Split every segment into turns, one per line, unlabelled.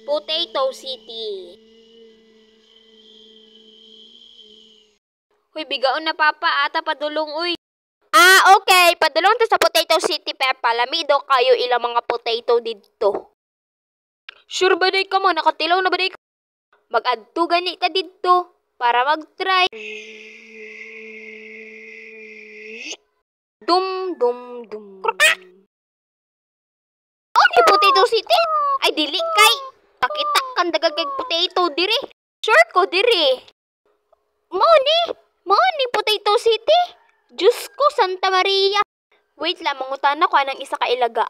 Potato City. Hoy, bigaon na papa, ata padulong, uy. Okay. Padulong to sa Potato City, Peppa. Lami daw kayo ilang mga potato dito. Sure ba day ka mo? Nakatilaw na ba day ka? Mag-adto gani ta dito para mag-try. Dum. Oh, ni Potato City? Ay, dili kay. Pakita kang dagal kay potato diri. Sure ko diri. Mao ni Potato City. Diyos ko, Santa Maria. Wait lang, mangutana ko anang isa ka ilaga.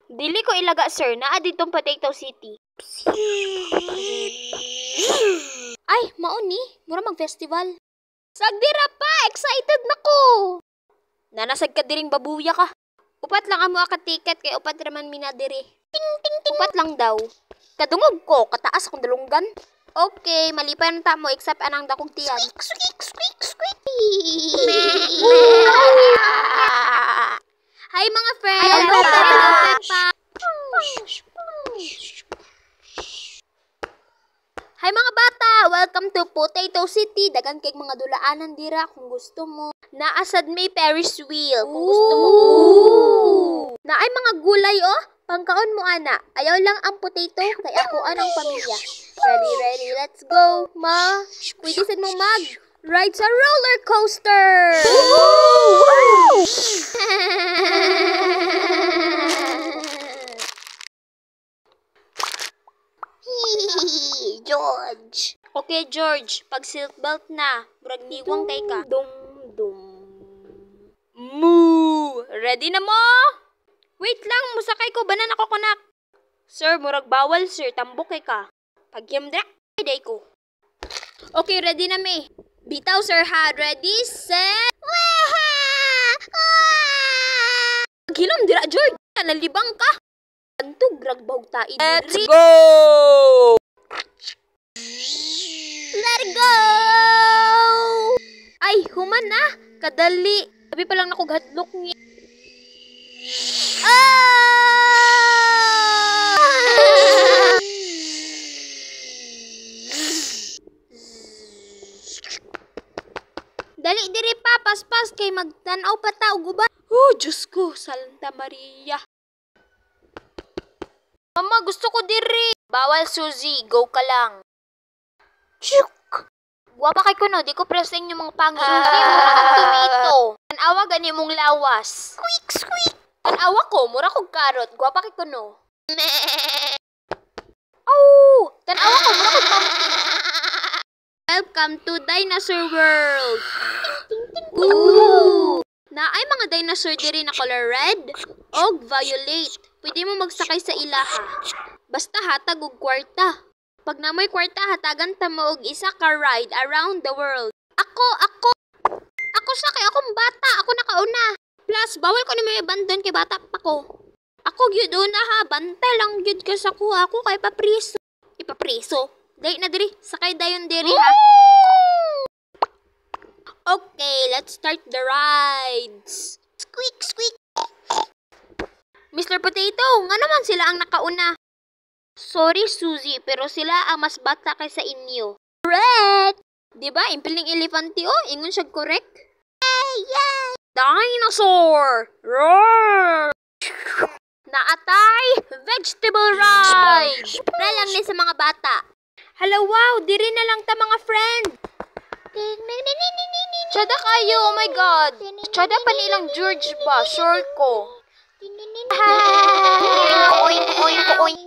Dili ko ilaga, sir. Naa ditong Potato City. Ay, mao ni. Mura mag-festival. Sagdira pa! Excited na ko! Nanasag ka diring babuya ka. Upat lang amo ka ticket kay upat raman minadiri. Ting. Upat lang daw. Kadungog ko, kataas akong dalunggan. Okay, malipan ta mo except anang dakong tiyan. Squeak. Hi mga friends!
Hello,
Peppa! Hi mga bata! Welcome to Potato City. Dagan kay mga dulaanan dira kung gusto mo. Naasad may Ferris wheel kung gusto mo. Naay mga gulay Pangkaon mo ana. Ayaw lang ang potato kay ako anang pamilya. Ready, let's go. Ma, pwede sad mo ride sa roller coaster. George. Okay, George. Pag seatbelt na, murag niwang kay ka. Dum. Moo! Ready na mo? Wait lang, musakay ko. Banan ako kunak. Sir, murag bawal, sir. Tambok kay ka. Pag yamdrak, day ko. Okay, ready na me. Bitaw, sir, ha? Ready, set, Hilom dira, George. Nalibang ka. Antog, ragbawg taid. Let's go! Let it go! Ay, human na. Kadali. Sabi pa lang nakughadlok niya. Dali diri pa, paspas kay magtanaw pa ta og uban. Diyos ko, Santa Maria. Mama, gusto ko diri. Bawal, Suzy. Go ka lang. Chuk! Guwapa kay kuno, di ko preseng yung mga pangit. Mura kang tomato. Tanawa gani mong lawas. Squeak! Tanawa ko, mura kong karot. Guwapa kay kuno. Tanawa ko, mura kong pumpkin. Welcome to Dinosaur World. Naay mga dinosaur diri na color red o violet. Pwede mo magsakay sa ilaha. Basta hatag og kwarta. Pag namoy kwarta, hatagan ta mo og isa ka ride around the world. Ako sakay, akong bata. Ako nakauna. Plus, bawal ko na may abandon kay bata pa ko. Ako gyud una ha. Bantay lang gyud ka sa kuha. Ako kay papriso. Ipapriso? Dahil na diri. Sakay dayon diri ha. Okay, let's start the rides. Squeak! Mr. Potato, nga naman sila ang nakauna. Sorry, Suzy, pero sila ang mas bata kaysa inyo. Correct! Diba, impil ng elefante ingon siya correct? Yay! Dinosaur! Roar! Naatay! Vegetable ride! Na lang ni sa mga bata. Hello, wow! Diri na lang ta mga friend! Tsada kayo, oh my God! Tsada pa nilang George ba? Sure ko. Oink!